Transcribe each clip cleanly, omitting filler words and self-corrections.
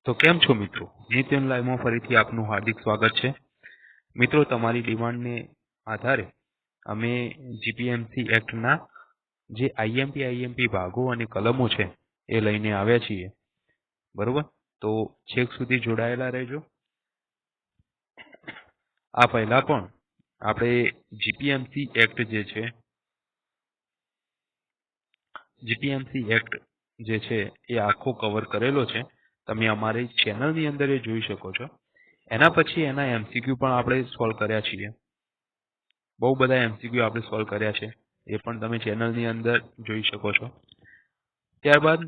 તો કેમ છો મિત્રો? નિત્યન લાઈવમાં ફરીથી આપનું હાર્દિક સ્વાગત છે. મિત્રો, તમારી ડિમાન્ડને આધારે અમે જીપીએમસી એક્ટના જે આઈએમપી ભાગો અને કલમો છે એ લઈને આવ્યા છીએ. બરોબર? તો છેક સુધી જોડાયેલા રહેજો. આ પહેલા પણ આપણે જીપીએમસી એક્ટ જે છે એ આખો કવર કરેલો છે. તમે અમારી ચેનલની અંદર એ જોઈ શકો છો. એના પછી એના એમસીક્યુ પણ આપણે સોલ્વ કર્યા છીએ. બહુ બધા એમસીક્યુ આપણે સોલ્વ કર્યા છે, એ પણ તમે ચેનલની અંદર જોઈ શકો છો. ત્યારબાદ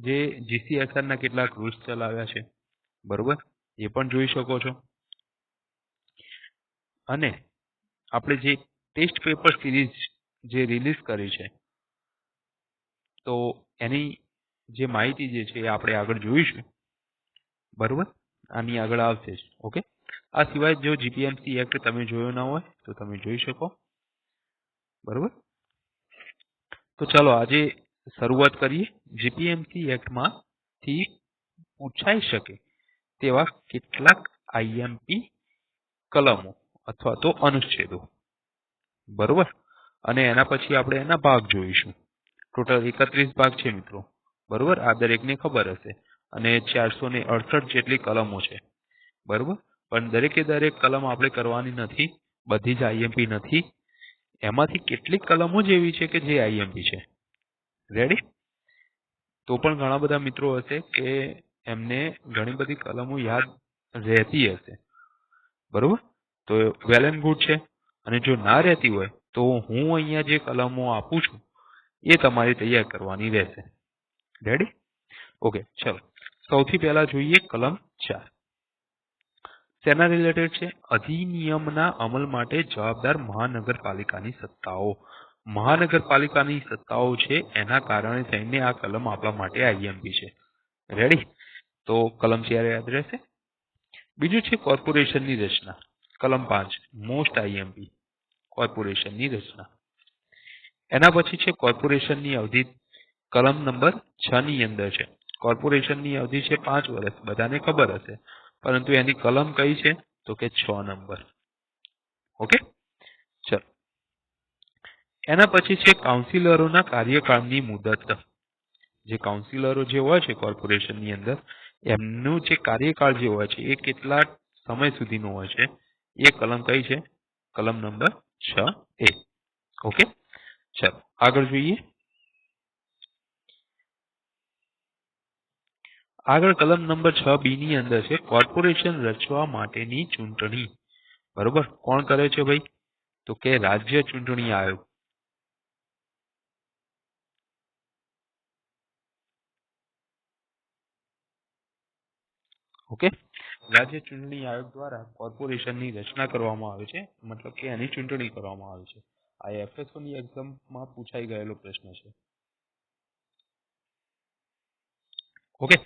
જે જીસીએસઆરના કેટલાક રૂલ્સ ચલાવ્યા છે, બરોબર, એ પણ જોઈ શકો છો. અને આપણે જે ટેસ્ટ પેપર સિરીઝ જે રિલીઝ કરી છે, તો એની જે માહિતી જે છે એ આપણે આગળ જોઈશું. બરોબર, આની આગળ આવશે જ. ઓકે, આ સિવાય જો જીપીએમસી એક્ટ તમે જોયો ના હોય તો તમે જોઈ શકો. બરોબર, તો ચાલો આજે શરૂઆત કરીએ. જીપીએમસી એક્ટમાંથી પૂછાઈ શકે તેવા કેટલાક આઈએમપી કલમો અથવા તો અનુચ્છેદો. બરોબર, અને એના પછી આપણે એના ભાગ જોઈશું. ટોટલ 31 ભાગ છે મિત્રો. બરોબર, આ દરેકને ખબર હશે. અને 468 જેટલી કલમો છે. બરોબર, પણ દરેકે દરેક કલમ આપણે કરવાની નથી, બધી જ આઈએમપી નથી. એમાંથી કેટલીક કલમો જ એવી છે કે જે આઈએમપી છે. રેડી? તો પણ ઘણા બધા મિત્રો હશે કે એમને ઘણી બધી કલમો યાદ રહેતી હશે. બરોબર, તો વેલ એન્ડ ગુડ છે. અને જો ના રહેતી હોય તો હું અહીંયા જે કલમો આપું છું એ તમારે તૈયાર કરવાની રહેશે. રેડી? ઓકે, ચલો. સૌથી પહેલા જોઈએ કલમ 4. તેના રિલેટેડ છે અધિનિયમના અમલ માટે જવાબદાર મહાનગરપાલિકાની સત્તાઓ. મહાનગરપાલિકાની સત્તાઓ છે, એના કારણે થઈને આ કલમ આપણા માટે આઈએમપી છે. રેડી? તો કલમ 4 યાદ રહેશે. બીજું છે કોર્પોરેશનની રચના. કલમ 5 મોસ્ટ આઈએમપી, કોર્પોરેશનની રચના. એના પછી છે કોર્પોરેશનની અવધિ. કલમ નંબર 6 ની અંદર છે. કોર્પોરેશનની અવધિ છે 5 વર્ષ, બધાને ખબર હશે, પરંતુ એની કલમ કઈ છે તો કે 6 નંબર. ઓકે, ચલો. એના પછી છે કાઉન્સિલરોના કાર્યકાળની મુદત. જે કાઉન્સિલરો જે હોય છે કોર્પોરેશનની અંદર, એમનું જે કાર્યકાળ જે હોય છે એ કેટલા સમય સુધીનો હોય છે, એ કલમ કઈ છે? કલમ નંબર 6A. ઓકે, ચલો આગળ જોઈએ. આગળ કલમ નંબર 6B ની અંદર છે કોર્પોરેશન રચવા માટેની ચૂંટણી. બરોબર, કોણ કરે છે ભાઈ? તો કે રાજ્ય ચૂંટણી આયોગ. ઓકે, રાજ્ય ચૂંટણી આયોગ દ્વારા કોર્પોરેશનની રચના કરવામાં આવે છે, મતલબ કે એની ચૂંટણી કરવામાં આવે છે. આ એફએસઓ ની એક્ઝામમાં પૂછાઈ ગયેલો પ્રશ્ન છે. ઓકે,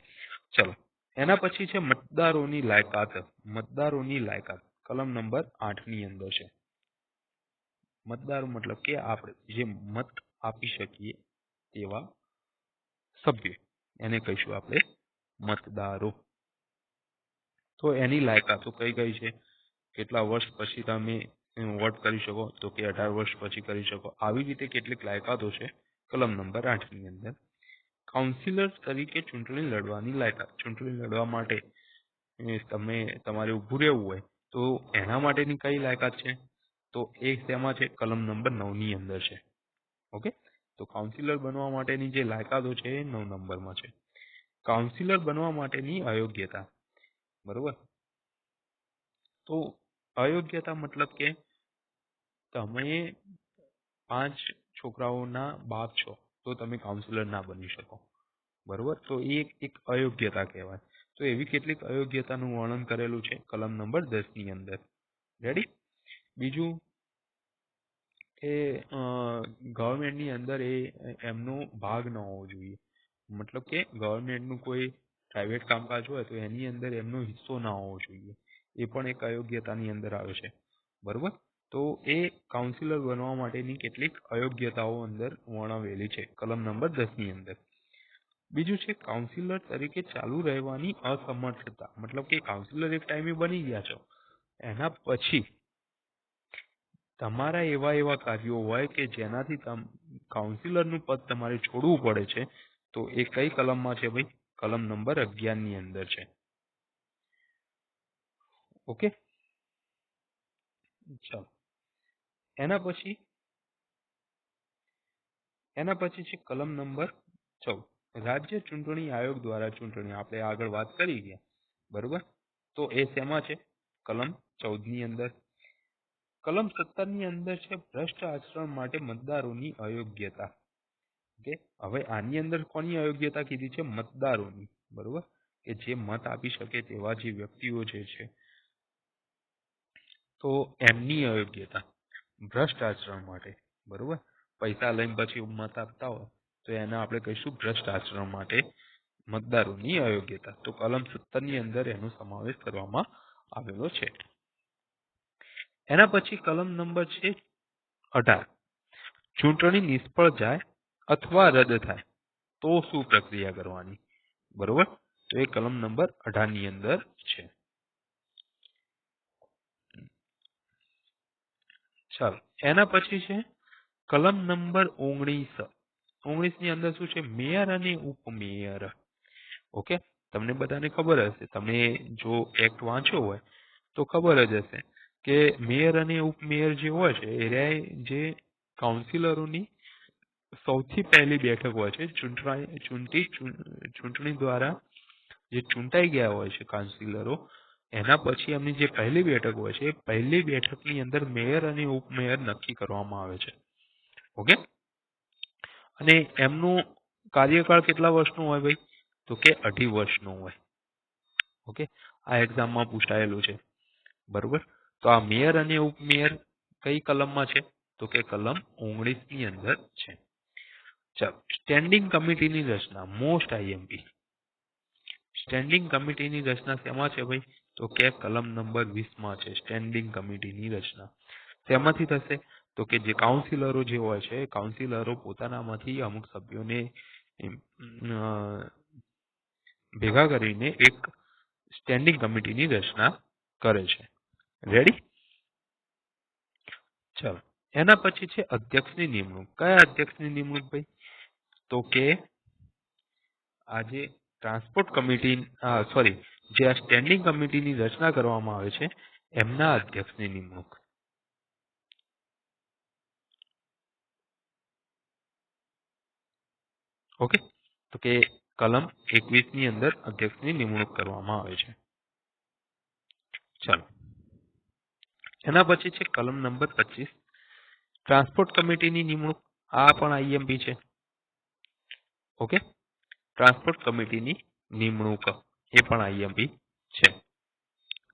ચલો. એના પછી છે મતદારોની લાયકાત. મતદારોની લાયકાત કલમ નંબર 8 ની અંદર છે. મતદારો મતલબ કે આપણે જે મત આપી શકીએ તેવા સભ્ય, એને કહીશું આપણે મતદારો. તો એની લાયકાતો કઈ કઈ છે? કેટલા વર્ષ પછી તમે વોટ કરી શકો તો કે 18 વર્ષ પછી કરી શકો. આવી રીતે કેટલીક લાયકાતો છે કલમ નંબર 8 ની અંદર. કાઉન્સિલર તરીકે ચૂંટણી લડવાની લાયકાત. ચૂંટણી લડવા માટે તમારે ઊભું રહેવું હોય તો એના માટેની કઈ લાયકાત છે? તો એ તેમાં છે કલમ નંબર 9 ની અંદર છે. ઓકે, તો કાઉન્સિલર બનવા માટેની જે લાયકાતો છે એ 9 નંબરમાં છે. કાઉન્સિલર બનવા માટેની અયોગ્યતા. બરોબર, તો અયોગ્યતા મતલબ કે તમે 5 છોકરાઓના બાપ છો તો તમે કાઉન્સિલર ના બની શકો. બરોબર, તો એ એક અયોગ્યતા કહેવાય. તો એવી કેટલીક અયોગ્યતાનું વર્ણન કરેલું છે કલમ નંબર 10 ની અંદર. રેડી? બીજું કે ગવર્મેન્ટની અંદર એમનો ભાગ ન હોવો જોઈએ. મતલબ કે ગવર્મેન્ટનું કોઈ પ્રાઇવેટ કામકાજ હોય તો એની અંદર એમનો હિસ્સો ના હોવો જોઈએ. એ પણ એક અયોગ્યતાની અંદર આવે છે. બરોબર, તો એ કાઉન્સિલર બનવા માટેની કેટલીક અયોગ્યતાઓ અંદર વર્ણવેલી છે કલમ નંબર 10 ની અંદર. બીજું છે કાઉન્સિલર તરીકે ચાલુ રહેવાની અસમર્થતા, મતલબ કે કાઉન્સિલર એક ટાઈમે બની ગયા છો, એના પછી તમારા એવા કાર્યો હોય કે જેનાથી કાઉન્સિલરનું પદ તમારે છોડવું પડે છે, તો એ કઈ કલમમાં છે ભાઈ? કલમ નંબર 11 ની અંદર છે. ઓકે, ચાલો. એના પછી છે કલમ નંબર 14, રાજ્ય ચૂંટણી આયોગ દ્વારા ચૂંટણી. આપણે આગળ વાત કરી ગયા, બરોબર? તો એ શેમાં છે? કલમ 14 ની અંદર. કલમ 17 ની અંદર છે ભ્રષ્ટ આચરણ માટે મતદારોની અયોગ્યતા. ઓકે, હવે આની અંદર કોની અયોગ્યતા કીધી છે? મતદારોની, બરોબર? કે જે મત આપી શકે તેવા જે વ્યક્તિઓ જે છે, તો એમની અયોગ્યતા ભ્રષ્ટ આચરણ માટે, બરોબર? પૈસા લઈને પછી મત આપતા હોય તો એને આપણે કહીશું ભ્રષ્ટ આચરણ માટે મતદારોની અયોગ્યતા. તો કલમ 17 ની અંદર એનો સમાવેશ કરવામાં આવેલો છે. એના પછી કલમ નંબર છે 18, ચૂંટણી નિષ્ફળ જાય અથવા રદ થાય તો શું પ્રક્રિયા કરવાની? બરોબર, તો એ કલમ નંબર 18 ની અંદર છે. ચાલો, એના પછી છે કલમ નંબર 19. 19 ની અંદર શું છે? મેયર અને ઉપમેયર. ઓકે, તમને બધાને ખબર હશે, તમે જો એક્ટ વાંચ્યો હોય તો ખબર જ હશે કે મેયર અને ઉપમેયર જે હોય છે એ જે કાઉન્સિલરોની સૌથી પહેલી બેઠક હોય છે. ચૂંટણી દ્વારા જે ચૂંટાઈ ગયા હોય છે કાઉન્સિલરો, એના પછી એમની જે પહેલી બેઠક હોય છે, પહેલી બેઠકની અંદર મેયર અને ઉપમેયર નક્કી કરવામાં આવે છે. ઓકે, અને એમનું કાર્યકાળ કેટલા વર્ષનું હોય ભાઈ? તો કે 2.5 વર્ષનું હોય. ઓકે, આ એક્ઝામમાં પૂછાયેલું છે, બરોબર? તો આ મેયર અને ઉપમેયર કઈ કલમમાં છે? તો કે કલમ 19 ની અંદર છે. ચાલો, સ્ટેન્ડિંગ કમિટીની રચના, મોસ્ટ આઈએમપી. સ્ટેન્ડિંગ કમિટીની રચના શેમાં છે ભાઈ? તો કે કલમ નંબર 20 માં છે સ્ટેન્ડિંગ કમિટીની રચના. શેમાંથી થશે? તો કે જે કાઉન્સિલરો જે હોય છે, કાઉન્સિલરો પોતાનામાંથી અમુક સભ્યોને ભેગા કરીને એક સ્ટેન્ડિંગ કમિટીની રચના કરે છે. રેડી? ચાલો, એના પછી છે અધ્યક્ષની નિમણૂક. કયા અધ્યક્ષની નિમણૂક ભાઈ? તો કે આજે ટ્રાન્સપોર્ટ કમિટી, સોરી, જે આ સ્ટેન્ડિંગ કમિટીની રચના કરવામાં આવે છે એમના અધ્યક્ષની નિમણૂક. ઓકે, તો કે કલમ 21 ની અંદર અધ્યક્ષની નિમણૂક કરવામાં આવે છે. ચાલો, એના પછી છે કલમ નંબર 25, ટ્રાન્સપોર્ટ કમિટીની નિમણૂક. આ પણ આઈએમપી છે. ઓકે, ટ્રાન્સપોર્ટ કમિટીની નિમણૂક એ પણ આઈએમપી છે.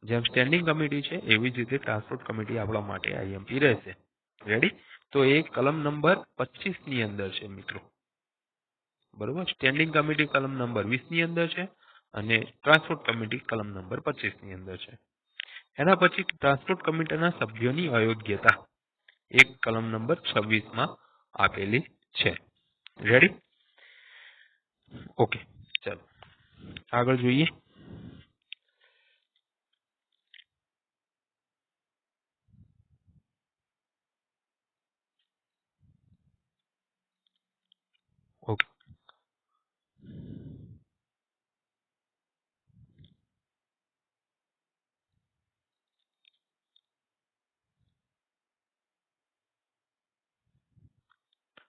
જેમ સ્ટેન્ડિંગ કમિટી છે એવી જ રીતે ટ્રાન્સપોર્ટ કમિટી આપણા માટે આઈએમપી રહેશે. રેડી? તો એ કલમ નંબર 25 ની અંદર છે મિત્રો, બરોબર? સ્ટેન્ડિંગ કમિટી કલમ નંબર 20 ની અંદર છે અને ટ્રાન્સપોર્ટ કમિટી કલમ નંબર 25 ની અંદર છે. એના પછી ટ્રાન્સપોર્ટ કમિટીના સભ્યોની અયોગ્યતા એક કલમ નંબર 26 માં આપેલી છે. રેડી? ઓકે, ચાલો આગળ જોઈએ. ઓકે,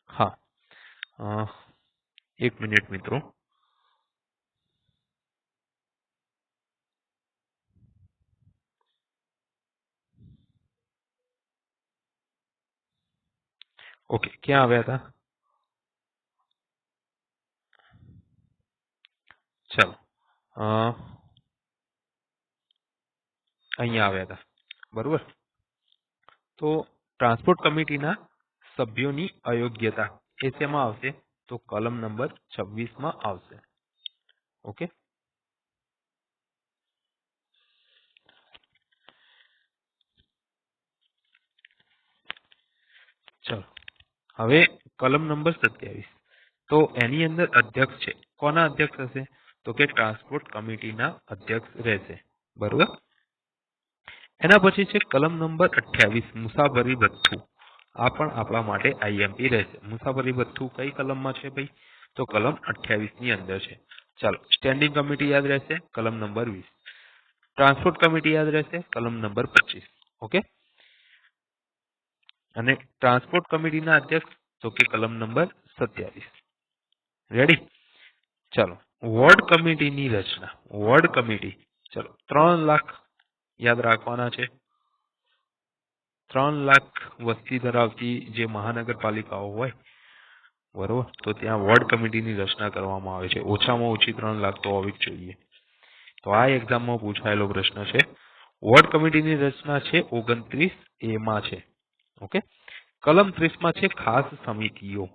હા, 1 મિનિટ મિત્રો. ઓકે, ક્યાં આવ્યા હતા? ચાલો, અહીંયા આવ્યા હતા, બરોબર? તો ટ્રાન્સપોર્ટ કમિટીના સભ્યોની અયોગ્યતા એ શેમાં આવશે? તો કલમ નંબર 26 માં આવશે. ઓકે, ચાલો, હવે કલમ નંબર 27. તો એની અંદર અધ્યક્ષ છે કોના અધ્યક્ષ હશે? તો કે ટ્રાન્સપોર્ટ કમિટીના અધ્યક્ષ રહેશે. બરોબર. એના પછી છે કલમ નંબર 28 મુસાફરી ભથ્થું. આ પણ આપણા માટે આઈએમપી રહેશે. મુસાફરી ભથ્થું કઈ કલમમાં છે ભાઈ? તો કલમ 28 ની અંદર છે. ચાલો, સ્ટેન્ડિંગ કમિટી યાદ રહેશે, કલમ નંબર 20. ટ્રાન્સપોર્ટ કમિટી યાદ રહેશે, કલમ નંબર 25. ઓકે. અને ટ્રાન્સપોર્ટ કમિટીના અધ્યક્ષ તો કે કલમ નંબર 27. રેડી? ચાલો, વોર્ડ કમિટીની રચના. વોર્ડ કમિટી, ચલો 3 લાખ યાદ રાખવાના છે. 3 લાખ વસ્તી ધરાવતી જે મહાનગરપાલિકાઓ હોય, બરોબર, તો ત્યાં વોર્ડ કમિટીની રચના કરવામાં આવે છે. ઓછામાં ઓછી 3 લાખ તો હોવી જ જોઈએ. તો આ એક્ઝામમાં પૂછાયેલો પ્રશ્ન છે. વોર્ડ કમિટીની રચના છે 29A માં છે. ઓકે. કલમ 30 માં છે ખાસ સમિતિઓ.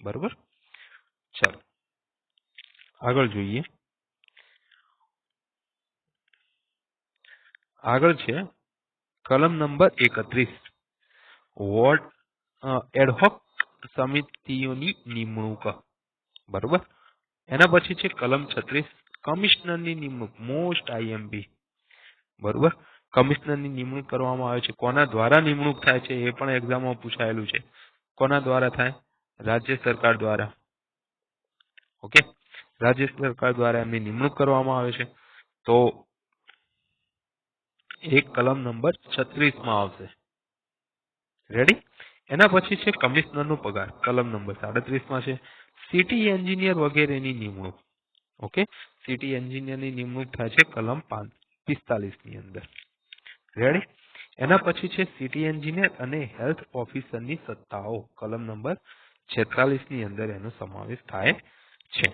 બરોબર. ચાલો આગળ જોઈએ. આગળ છે કલમ નંબર 31 વોર્ડ એડહોક સમિતિઓની નિમણૂક. બરોબર. એના પછી છે કલમ 36 કમિશનરની નિમણૂક. Most IMP. બરોબર. કમિશનરની નિમણૂક કરવામાં આવે છે. કોના દ્વારા નિમણૂક થાય છે એ પણ એક્ઝામમાં પૂછાયેલું છે. કોના દ્વારા થાય? રાજ્ય સરકાર દ્વારા. ઓકે. રાજ્ય સરકાર દ્વારા એમની નિમણૂક કરવામાં આવે છે. તો એક કલમ નંબર 36 માં આવશે. રેડી? એના પછી છે કમિશનરનો પગાર. કલમ નંબર 37 માં છે. સિટી એન્જિનિયર વગેરેની નિમણૂક. ઓકે. સિટી એન્જિનિયરની નિમણૂક થાય છે કલમ 45 ની અંદર. રેડી? એના પછી છે સિટી એન્જિનિયર અને હેલ્થ ઓફિસરની સત્તાઓ. કલમ નંબર 46 ની અંદર એનો સમાવેશ થાય છે.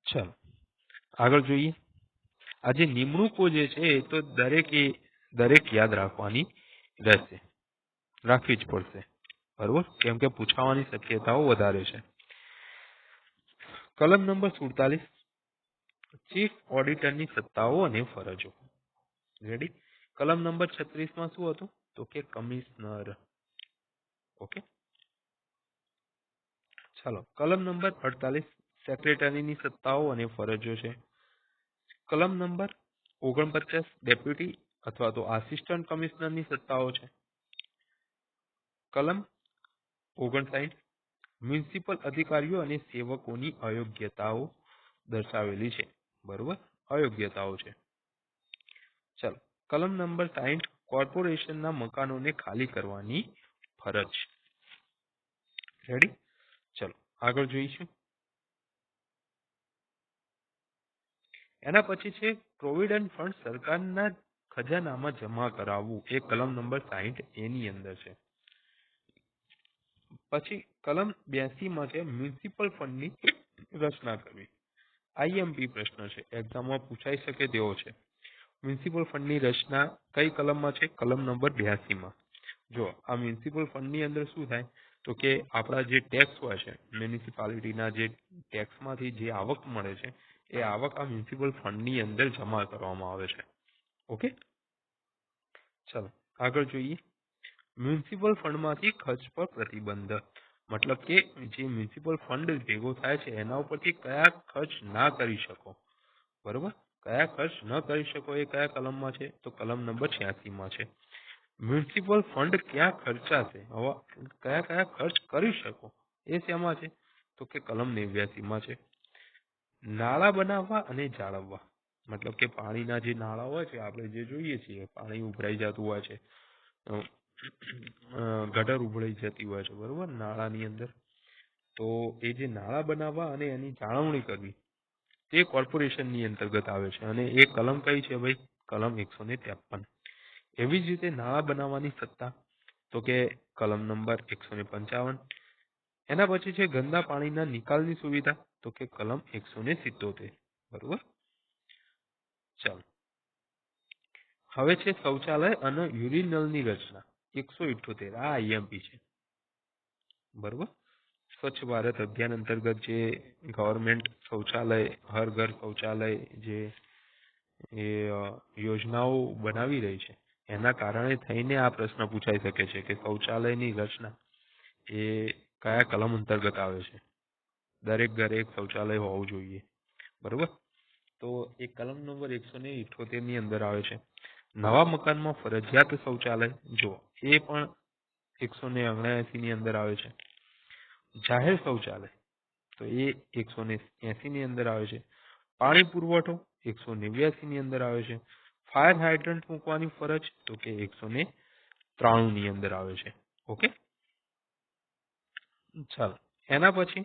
ચલો આગળ જોઈએ. આ જે નિમણૂકો જે છે એ તો દરેક યાદ રાખવાની રહેશે, રાખવી જ પડશે. બરોબર. કેમ કે પૂછાવાની શક્યતાઓ વધારે છે. કલમ નંબર 47 ચીફ ઓડિટરની સત્તાઓ અને ફરજો. રેડી? કલમ નંબર 36 માં શું હતું? તો કે કમિશનર. ઓકે. ચાલો, કલમ નંબર 48 સેક્રેટરીની સત્તાઓ અને ફરજો છે. કલમ નંબર 49 ડેપ્યુટી અથવા તો આસિસ્ટન્ટ કમિશનરની સત્તાઓ છે. કલમ 59 મ્યુનિસિપલ અધિકારીઓ અને સેવકોની અયોગ્યતાઓ દર્શાવેલી છે. બરોબર. અયોગ્યતાઓ છે. ચલો, કલમ નંબર 60 કોર્પોરેશનના મકાનોને ખાલી કરવાની ફરજ. રેડી? ચલો આગળ જોઈશું. એના પછી છે પ્રોવિડન્ટ ફંડ સરકારના ખજાનામાં જમા કરાવવું. એ કલમ નંબર 60A ની અંદર છે. પછી કલમ 82 માં છે મ્યુનિસિપલ ફંડની રચના કરવી. આઈએમપી પ્રશ્ન છે, એક્ઝામમાં પૂછાઈ શકે તેવો છે. મ્યુનિસિપલ ફંડની રચના કઈ કલમમાં છે? કલમ નંબર 82 માં. જો આ મ્યુનિસિપલ ફંડની અંદર શું થાય તો કે આપણા જે ટેક્સ હોય છે, મ્યુનિસિપાલિટીના જે ટેક્સમાંથી જે આવક મળે છે એ આવક આ મ્યુનિસિપલ ફંડની અંદર જમા કરવામાં આવે છે. ઓકે. ચલો આગળ જોઈએ. મ્યુનિસિપલ ફંડમાંથી ખર્ચ પર પ્રતિબંધ. મતલબ કે જે મ્યુનિસિપલ ફંડ ભેગો થાય છે એના ઉપરથી કયા ખર્ચ ના કરી શકો. બરોબર. કયા ખર્ચ ન કરી શકો એ કયા કલમમાં છે? તો કલમ નંબર 86 માં છે. મ્યુનિસિપલ ફંડ ક્યાં ખર્ચાશે? હવે કયા ખર્ચ કરી શકો એ શેમાં છે? તો કે કલમ 89 માં છે. નાળા બનાવવા અને જાળવવા. મતલબ કે પાણીના જે નાળા હોય છે, આપણે જે જોઈએ છીએ પાણી ઉભરાઈ જતું હોય છે, ગટર ઉભરાઈ જતી હોય છે, બરોબર, નાળાની અંદર. તો એ જે નાળા બનાવવા અને એની જાળવણી કરવી તે કોર્પોરેશનની અંતર્ગત આવે છે. અને એ કલમ કઈ છે ભાઈ? કલમ 153. એવી જ રીતે નાળા બનાવવાની સત્તા તો કે કલમ નંબર 155. એના પછી છે ગંદા પાણીના નિકાલની સુવિધા તો કે કલમ 177. બરોબર. ચાલો હવે છે શૌચાલય અને યુરિનલની રચના 178. આ આઈએમપી છે. બરોબર. સ્વચ્છ ભારત અભિયાન અંતર્ગત જે ગવર્મેન્ટ શૌચાલય, હર ઘર શૌચાલય જે યોજનાઓ બનાવી રહી છે એના કારણે થઈને આ પ્રશ્ન પૂછાઈ શકે છે કે શૌચાલયની રચના એ કયા કલમ અંતર્ગત આવે છે. દરેક ઘરે એક શૌચાલય હોવું જોઈએ, બરોબર. તો એ કલમ નંબર 178 ની અંદર આવે છે. નવા મકાનમાં ફરજિયાત શૌચાલય, જો એ પણ 179 ની અંદર આવે છે. જાહેર શૌચાલય તો એ 180 ની અંદર આવે છે. પાણી પુરવઠો 189 ની અંદર આવે છે. ફાયર હાઇડ્રન્ટ મૂકવાની ફરજ તો કે 193 ની અંદર આવે છે. ઓકે, ચાલો એના પછી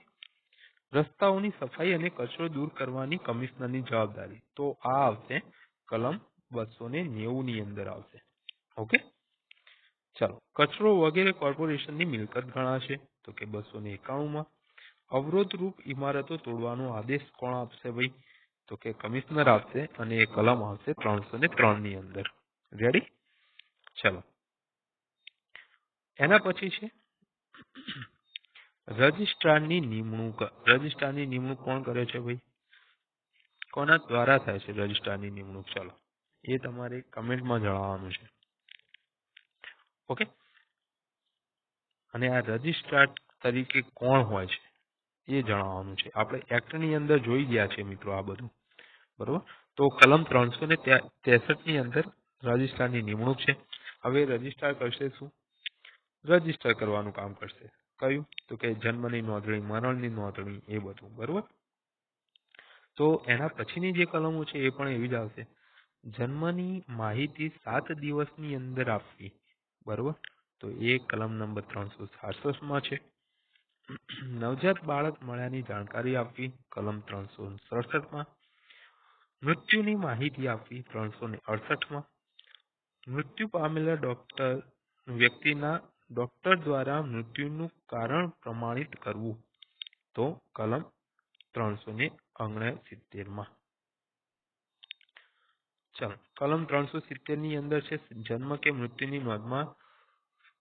રસ્તાઓની સફાઈ અને કચરો દૂર કરવાની કમિશનરની જવાબદારી, તો આ આવશે કલમ 290 ની અંદર આવશે. ઓકે, ચાલો કચરો વગેરે કોર્પોરેશનની મિલકત ગણાશે તો કે 291 માં. અવરોધરૂપ ઇમારતો તોડવાનો આદેશ કોણ આપશે ભાઈ, તો કે કમિશનર આપશે અને એ કલમ આવશે 303 ની અંદર. રેડી? ચલો એના પછી છે રજિસ્ટ્રારની નિમણૂક. રજિસ્ટ્રારની નિમણૂક કોણ કરે છે ભાઈ, કોના દ્વારા થાય છે રજિસ્ટ્રારની નિમણૂક? ચાલો એ તમારે કમેન્ટમાં જણાવવાનું છે. ઓકે, અને આ રજિસ્ટ્રાર તરીકે કોણ હોય છે એ જણાવવાનું છે. આપણે એક્ટની અંદર જોઈ ગયા છે મિત્રો આ બધું, બરોબર. તો કલમ 363 ની અંદર રજિસ્ટ્રારની નિમણૂક છે. હવે રજિસ્ટ્રાર કરશે શું? રજિસ્ટર કરવાનું કામ કરશે. કયું? તો કે જન્મની નોંધણી, મરણની નોંધણી, એ બધું, બરોબર. તો એના પછીની જે કલમો છે એ પણ એવી જ આવશે. જન્મની માહિતી 7 દિવસની અંદર આપવી, બરોબર. તો એ કલમ નંબર 367 માં છે. નવજાત બાળક મળ્યાની જાણકારી આપવી, કલમ 367 માં. મૃત્યુની માહિતી આપવી 368 માં. મૃત્યુ પામેલા વ્યક્તિના ડોક્ટર દ્વારા મૃત્યુનું કારણ પ્રમાણિત કરવું, તો કલમ 369 માં. ચાલો કલમ 370 ની અંદર છે જન્મ કે મૃત્યુની નોંધમાં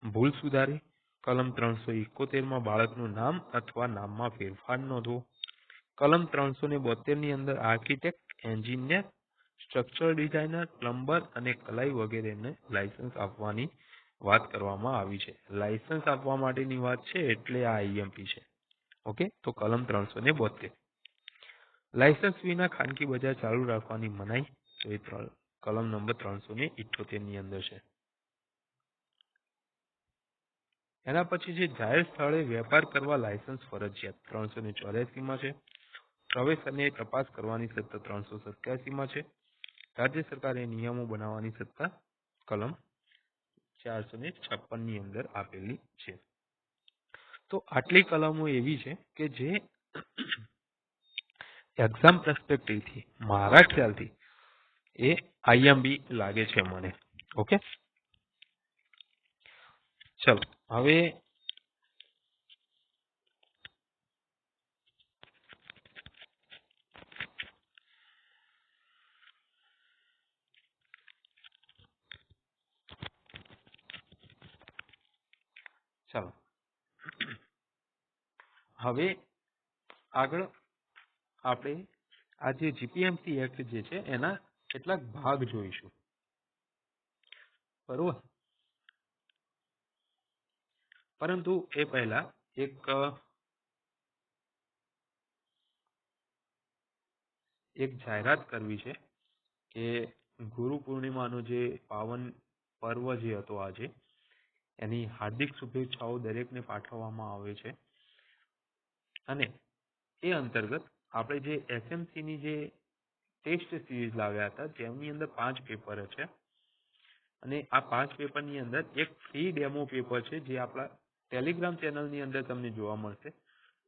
ભૂલ સુધારી. કલમ 371 માં બાળકનું નામ અથવા નામમાં ફેરફાર નોંધવો. કલમ 372 ની અંદર architect, engineer, structural designer, plumber અને કલાઈ વગેરેને લાયસન્સ આપવાની વાત કરવામાં આવી છે. લાયસન્સ આપવા માટેની વાત છે એટલે આ આઈએમપી છે. ઓકે, તો કલમ 372. લાયસન્સ વિના ખાનગી બજાર ચાલુ રાખવાની મનાઈ, તો એ કલમ નંબર 378 ની અંદર છે. એના પછી જે જાહેર સ્થળે વેપાર કરવા લાયસન્સ ફરજિયાત 384 માં છે. પ્રવેશ અને તપાસ કરવાની સત્તા 387 માં છે. રાજ્ય સરકારે નિયમો બનાવવાની સત્તા કલમ 456 ની અંદર આપેલી છે. તો આટલી કલમો એવી છે કે જે એક્ઝામ પર્સપેક્ટિવ થી મારા ખ્યાલથી એ આઈએમપી લાગે છે મને. ઓકે, ચલો હવે ચાલો હવે આગળ આપણે આ જે જીપીએમસી એક્ટ જે છે એના કેટલાક ભાગ જોઈશું, બરોબર. પરંતુ એ પહેલા એક જાહેરાત કરવી છે કે ગુરુ પૂર્ણિમાનો જે પાવન પર્વ જે હતો આજે, એની હાર્દિક શુભેચ્છાઓ દરેકને પાઠવવામાં આવે છે. અને એ અંતર્ગત આપણે જે એસએમસીની જે ટેસ્ટ સિરીઝ લાવ્યા હતા જેમની અંદર 5 પેપર છે અને આ 5 પેપરની અંદર એક ફ્રી ડેમો પેપર છે જે આપણા ટેલિગ્રામ ચેનલની અંદર તમને જોવા મળશે.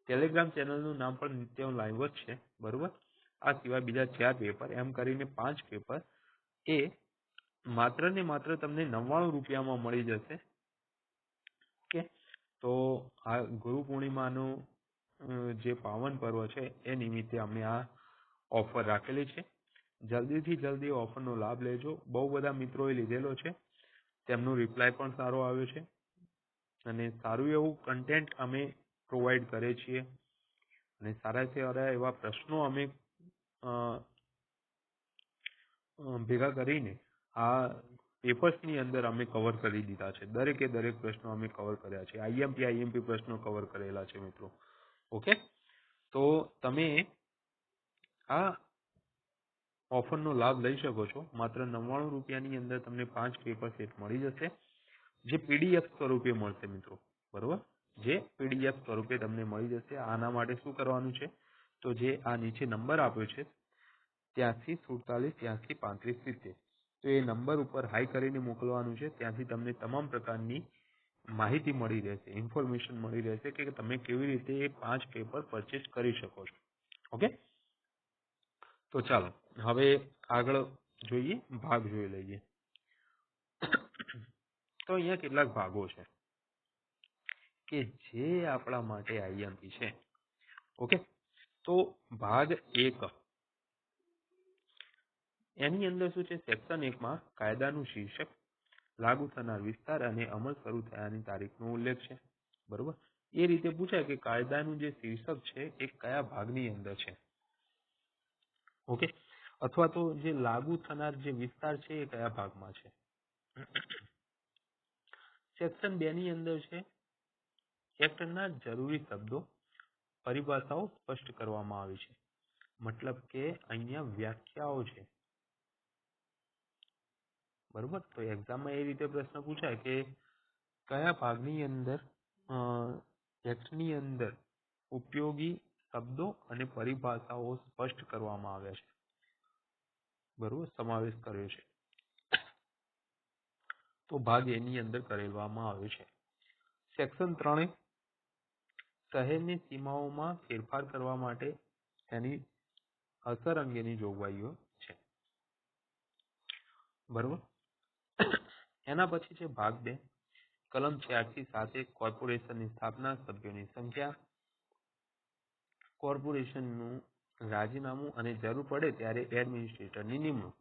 ટેલિગ્રામ ચેનલનું નામ પણ નિત્યમ લાઈવ જ છે, બરોબર. આ સિવાય બીજા 4 પેપર એમ કરીને 5 પેપર એ માત્ર ને માત્ર તમને 99 રૂપિયામાં મળી જશે. ઓકે, તો આ ગુરુ પૂર્ણિમાનું જે પાવન પર્વ છે એ નિમિત્તે અમે આ ઓફર રાખેલી છે. જલ્દીથી જલ્દી ઓફરનો લાભ લેજો. બહુ બધા મિત્રોએ લીધેલો છે, તેમનો રિપ્લાય પણ સારો આવ્યો છે અને સારું એવું કન્ટેન્ટ અમે પ્રોવાઈડ કરીએ છીએ અને સારા એવા પ્રશ્નો અમે ભેગા કરીને આ પેપર્સની અંદર અમે કવર કરી દીધા છે. દરેકે દરેક પ્રશ્નો અમે કવર કર્યા છે. આઈએમપી પ્રશ્નો કવર કરેલા છે મિત્રો. ઓકે, તો તમે આ ઓફરનો લાભ લઈ શકો છો. માત્ર 99 રૂપિયાની અંદર તમને 5 પેપર સેટ મળી જશે, જે પીડીએફ સ્વરૂપે મળશે મિત્રો. બરોબર, જે પીડીએફ સ્વરૂપે તમને મળી જશે. આના માટે શું કરવાનું છે, તો જે આ નીચે નંબર આપ્યો છે 83 47 83 35 70, તો એ નંબર ઉપર હાઈ કરીને મોકલવાનું છે. ત્યાંથી તમને તમામ પ્રકારની માહિતી મળી રહેશે, ઇન્ફોર્મેશન મળી રહેશે કે તમે કેવી રીતે એ 5 પેપર પરચેસ કરી શકો છો. ઓકે, તો ચાલો હવે આગળ જોઈએ, ભાગ જોઈ લઈએ. તો અહીંયા કેટલાક ભાગો છે કે જે આપણા માટે આઈએમપી છે. ઓકે, તો ભાગ 1 એની અંદર શું છે, સેક્શન 1 માં કાયદાનું શીર્ષક, લાગુ થનાર વિસ્તાર અને અમલ શરૂ થયાની તારીખનો ઉલ્લેખ છે. બરોબર, એ રીતે પૂછાય કે કાયદાનું જે શીર્ષક છે એ કયા ભાગની અંદર છે. ઓકે, અથવા તો જે લાગુ થનાર જે વિસ્તાર છે એ કયા ભાગમાં છે. સેક્શન 2 ની અંદર છે એક્ટના જરૂરી શબ્દો, પરિભાષાઓ સ્પષ્ટ કરવામાં આવી છે. મતલબ કે અહીંયા વ્યાખ્યાઓ છે. બરોબર, તો એક્ઝામમાં એ રીતે પ્રશ્ન પૂછાય કે કયા ભાગની અંદર એક્ટની અંદર ઉપયોગી શબ્દો અને પરિભાષાઓ સ્પષ્ટ કરવામાં આવ્યા છે. બરોબર, સમાવેશ કર્યો છે. તો ભાગ એની અંદર કરેવામાં આવ્યો છે. સેક્શન 3 શહેરની સીમાઓમાં ફેરફાર કરવા માટે તેની અસર અંગેની જોગવાઈઓ છે. બરોબર, એના પછી છે ભાગ 2 કલમ 4 થી 7 કોર્પોરેશનની સ્થાપના, સભ્યોની સંખ્યા, કોર્પોરેશનનું રાજીનામું અને જરૂર પડે ત્યારે એડમિનિસ્ટ્રેટરની નિમણૂક.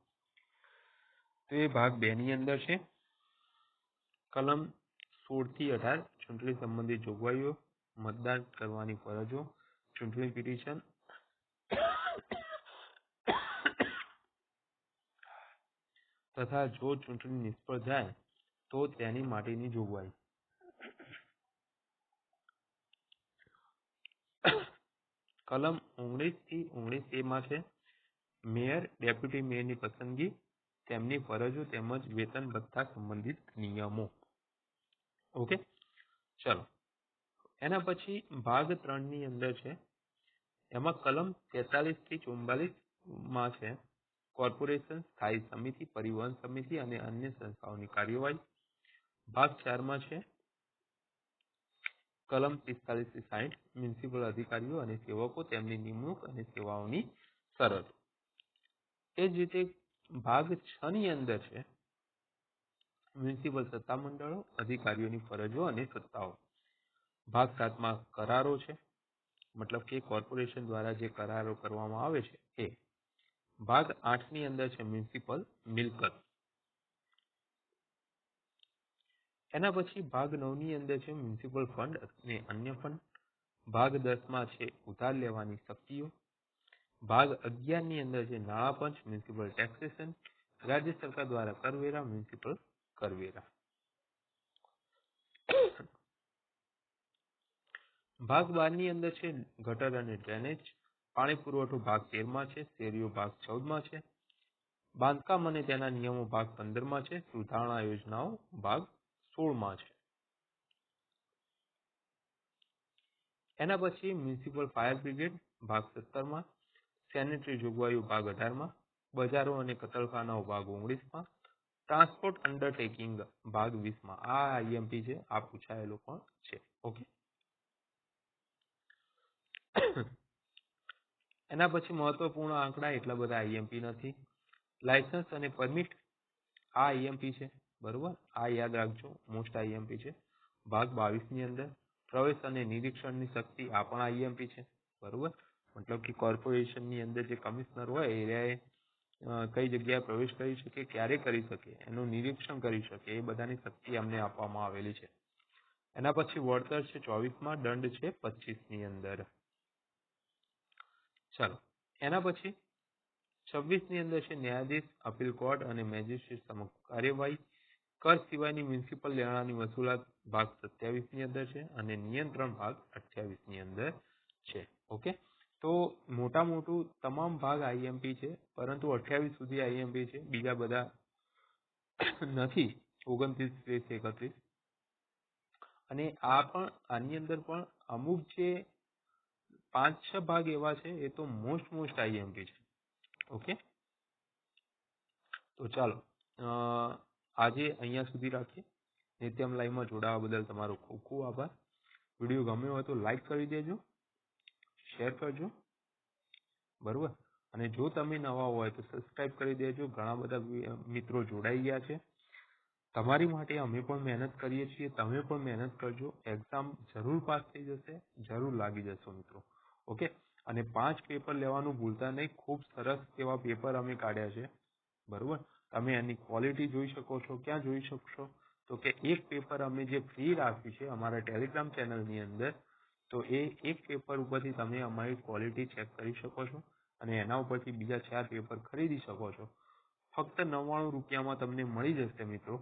તો એ ભાગ 2 ની અંદર છે. કલમ 16 થી 18 ચૂંટણી સંબંધિત જોગવાઈઓ, મતદાન કરવાની ફરજો, ચૂંટણી પિટિશન તથા જો ચૂંટણી નિષ્ફળ જાય તો તેની માટેની જોગવાઈ. કલમ 19 થી 19A માં છે મેયર, ડેપ્યુટી મેયરની પસંદગી, તેમની ફરજો તેમજ વેતન ભથ્થા સંબંધિત નિયમો. ઓકે, ચલો એના પછી ભાગ 3 ની અંદર છે, એમાં કલમ 43 થી 44 માં છે કોર્પોરેશન, સ્થાયી સમિતિ, પરિવહન સમિતિ અને અન્ય સંસ્થાઓની કાર્યવાહી. ભાગ 4 માં છે કલમ 45 થી 60 મ્યુનિસિપલ અધિકારીઓ અને સેવકો, તેમની નિમણૂક અને સેવાઓની શરતો. એ જ રીતે ભાગ 6 ની અંદર છે મ્યુનિસિપલ સત્તામંડળો, અધિકારીઓની ફરજો અને સત્તાઓ. ભાગ 7 માં કરારો છે, મતલબ કે કોર્પોરેશન દ્વારા જે કરારો કરવામાં આવે છે એ. ભાગ 8 ની અંદર છે મ્યુનિસિપલ મિલકત. એના પછી ભાગ 9 ની અંદર છે મ્યુનિસિપલ ફંડ અને અન્ય ફંડ. ભાગ 10 માં છે ઉધાર લેવાની શક્તિઓ. ભાગ 11 ની અંદર છે નાણાં પંચ, મ્યુનિસિપલ ટેક્સેશન, રાજ્ય સરકાર દ્વારા કરવેરા, મ્યુનિસિપલ કરવેરા. ભાગ 12 ની અંદર છે ગટર અને ડ્રેનેજ. પાણી પુરવઠો ભાગ 13 માં છે. શેરીઓ ભાગ 14 માં છે. બાંધકામ અને તેના નિયમો ભાગ 15 માં છે. સુધારણા યોજનાઓ ભાગ 16 માં છે. એના પછી મ્યુનિસિપલ ફાયર બ્રિગેડ ભાગ 17 માં, સેનેટરી જોગવાઈઓ ભાગ 18 માં, બજારો અને કતલખાનાઓ ભાગ 19 માં, ટ્રાન્સપોર્ટ અંડરટેકિંગ ભાગ 20 માં. આ આઈએમપી છે, આ પૂછાયેલો પણ છે. ઓકે, એના પછી મહત્વપૂર્ણ આંકડા, એટલા બધા આઈએમપી નથી. લાયસન્સ અને પરમિટ, આ આઈએમપી છે. બરોબર, આ યાદ રાખજો, મોસ્ટ આઈએમપી છે. ભાગ 22 ની અંદર પ્રવેશ અને નિરીક્ષણની શક્તિ, આ પણ આઈએમપી છે. બરોબર, મતલબ કે કોર્પોરેશનની અંદર જે કમિશનર હોય એ કઈ જગ્યાએ પ્રવેશ કરી શકે, ક્યારે કરી શકે, એનું નિરીક્ષણ કરી શકે, એ બધાની શક્તિ અમને આપવામાં આવેલી છે. એના પછી વળતર છે 24 માં, દંડ છે 25 ની અંદર. ચાલો એના પછી 26 ની અંદર છે ન્યાયાધીશ, અપીલ કોર્ટ અને મેજિસ્ટ્રેટ સમક્ષ કાર્યવાહી. કર સિવાયની મ્યુનિસિપલ લેણાની વસૂલાત ભાગ 27 ની અંદર છે અને નિયંત્રણ ભાગ 28 ની અંદર છે. ઓકે, તો મોટા મોટું તમામ ભાગ આઈએમપી છે, પરંતુ 28 સુધી આઈએમપી છે, બીજા બધા નથી. 29, 30, 31. અને આની અંદર પણ અમુક જે 5-6 ભાગ એવા છે એ તો મોસ્ટ આઈએમપી છે. ઓકે, તો ચાલો આજે અહીંયા સુધી રાખીએ. નિત્યમ લાઈવમાં જોડાવા બદલ તમારો ખૂબ ખૂબ આભાર. વિડીયો ગમ્યો હોય તો લાઈક કરી દેજો, શેર કરજો, બરોબર. અને જો તમે નવા હોય તો સબસ્ક્રાઇબ કરી દેજો. ઘણા બધા મિત્રો જોડાઈ ગયા છે. તમારી માટે અમે પણ મહેનત કરીએ છીએ, તમે પણ મહેનત કરજો. એક્ઝામ જરૂર પાસ થઈ જશે, જરૂર લાગી જશો મિત્રો. ઓકે, અને 5 પેપર લેવાનું ભૂલતા નહીં. ખૂબ સરસ એવા પેપર અમે કાઢ્યા છે, બરોબર. તમે એની ક્વોલિટી જોઈ શકો છો. ક્યાં જોઈ શકશો? તો કે એક પેપર અમે જે ફ્રી રાખ્યું છે અમારા ટેલિગ્રામ ચેનલની અંદર, તો એ એક પેપર ઉપરથી તમે અમારી ક્વોલિટી ચેક કરી શકો છો અને એના ઉપરથી બીજા 4 પેપર ખરીદી શકો છો. ફક્ત 99 રૂપિયામાં તમને મળી જશે મિત્રો,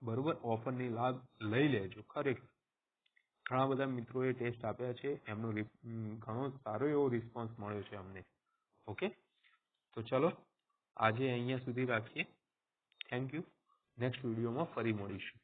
બરોબર. ઓફરની લાભ લઈ લેજો. ખરેખર ઘણા બધા મિત્રોએ ટેસ્ટ આપ્યા છે, એમનો ઘણો સારો એવો રિસ્પોન્સ મળ્યો છે અમને. ઓકે, તો ચલો આજે અહીંયા સુધી રાખીએ. Thank you. નેક્સ્ટ વિડીયોમાં ફરી મળીશું.